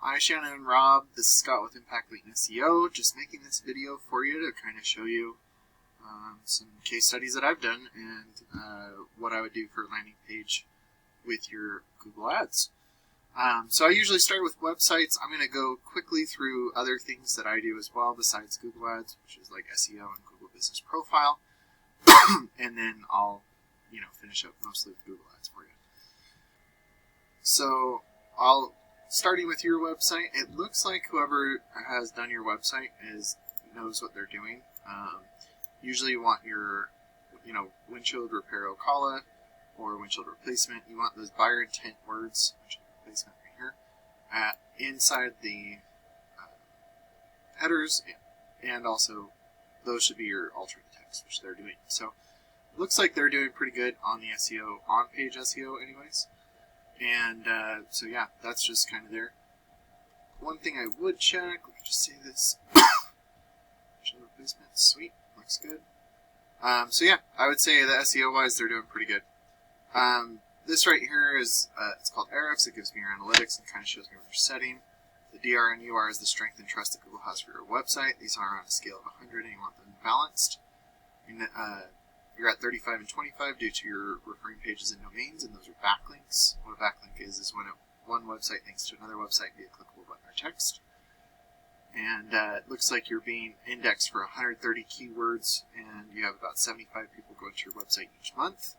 Hi Shannon and Rob, this is Scott with Impact Link SEO, just making this video for you to kind of show you some case studies that I've done and what I would do for a landing page with your Google Ads. So I usually start with websites. I'm going to go quickly through other things that I do as well besides Google Ads, which is like SEO and Google Business Profile, and then I'll finish up mostly with Google Ads for you. So starting with your website, it looks like whoever has done your website knows what they're doing. Usually you want your windshield repair Ocala or windshield replacement. You want those buyer intent words, windshield replacement right here, inside the headers, and also those should be your alternate text, which they're doing. So it looks like they're doing pretty good on the SEO, on-page SEO anyways. And so yeah, that's just kind of there. One thing I would check, let me just say this. Windshield replacement, sweet, looks good. So yeah, I would say that SEO wise, they're doing pretty good. This right here is, it's called Ahrefs. It gives me your analytics and kind of shows me what you're setting. The DR and UR is the strength and trust that Google has for your website. These are on a scale of 100 and you want them balanced. You're at 35 and 25 due to your referring pages and domains, and those are backlinks. What a backlink is when one website links to another website via clickable button or text. And it looks like you're being indexed for 130 keywords, and you have about 75 people going to your website each month.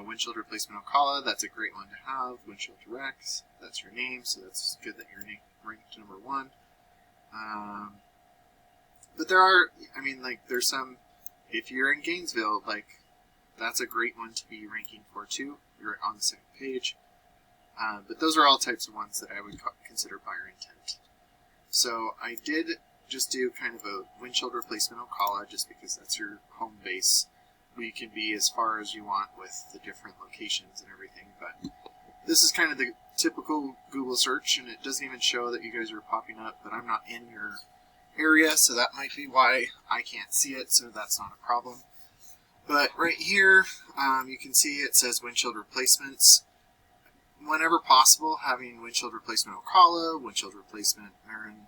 Windshield replacement Ocala, that's a great one to have. Windshield Direct, that's your name, so that's good that you're ranked number 1. But there are, there's some. If you're in Gainesville, that's a great one to be ranking for too. You're on the second page. But those are all types of ones that I would consider buyer intent. So I did just do kind of a windshield replacement Ocala just because that's your home base. You can be as far as you want with the different locations and everything. But this is kind of the typical Google search, and it doesn't even show that you guys are popping up, but I'm not in your area, so that might be why I can't see it, so that's not a problem. But right here, you can see it says windshield replacements. Whenever possible, having windshield replacement Ocala, windshield replacement Marin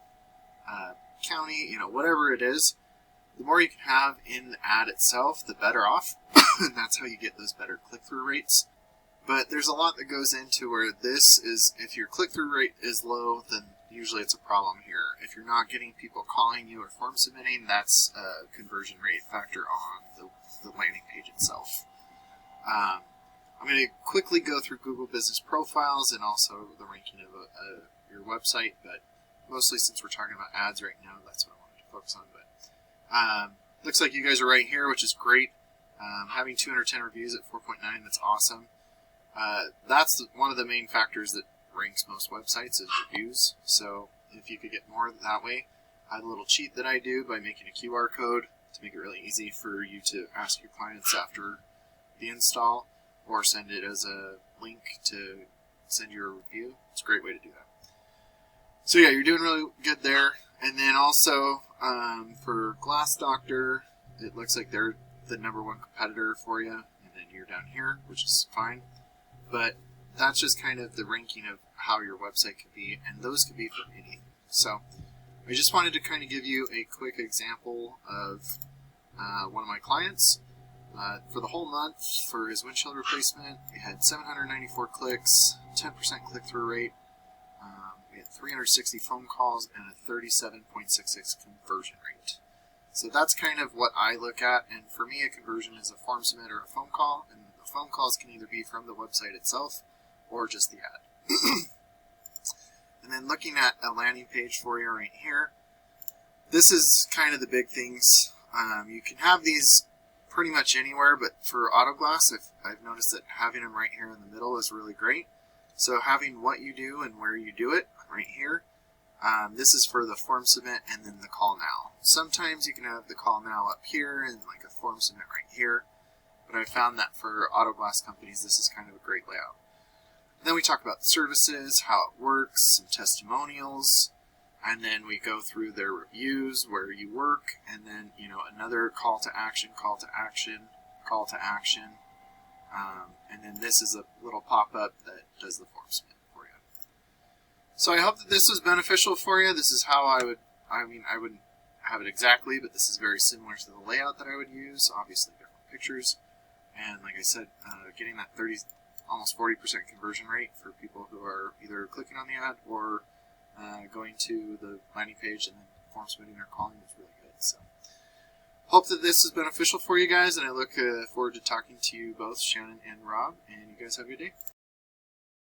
County, whatever it is, the more you can have in the ad itself, the better off. And that's how you get those better click-through rates. But there's a lot that goes into where this is, if your click-through rate is low, then usually it's a problem here. If you're not getting people calling you or form submitting, that's a conversion rate factor on the landing page itself. I'm going to quickly go through Google Business Profiles and also the ranking of your website, but mostly since we're talking about ads right now, that's what I wanted to focus on. But looks like you guys are right here, which is great. Having 210 reviews at 4.9, that's awesome. That's one of the main factors that ranks most websites is reviews. So if you could get more that way, I have a little cheat that I do by making a QR code to make it really easy for you to ask your clients after the install, or send it as a link to send you a review. It's a great way to do that. So yeah, you're doing really good there. And then also for Glass Doctor, it looks like they're the #1 competitor for you, and then you're down here, which is fine. But that's just kind of the ranking of how your website could be, and those could be for anything. So I just wanted to kind of give you a quick example of one of my clients. For the whole month, for his windshield replacement, we had 794 clicks, 10% click-through rate, we had 360 phone calls, and a 37.66 conversion rate. So that's kind of what I look at, and for me a conversion is a form submit or a phone call, and the phone calls can either be from the website itself or just the ad. And then looking at a landing page for you right here, this is kind of the big things. You can have these pretty much anywhere, but for Autoglass, I've noticed that having them right here in the middle is really great. So having what you do and where you do it right here, this is for the form submit and then the call now. Sometimes you can have the call now up here and like a form submit right here, but I found that for Autoglass companies, this is kind of a great layout. Then we talk about the services, how it works, some testimonials, and then we go through their reviews, where you work, and then another call to action, and then this is a little pop-up that does the form submit for you. So I hope that this was beneficial for you. This is how I wouldn't have it exactly, but this is very similar to the layout that I would use. Obviously different pictures. And like I said, getting that almost 40% conversion rate for people who are either clicking on the ad or going to the landing page and then form submitting or calling is really good. So hope that this is beneficial for you guys, and I look forward to talking to you both, Shannon and Rob, and you guys have a good day.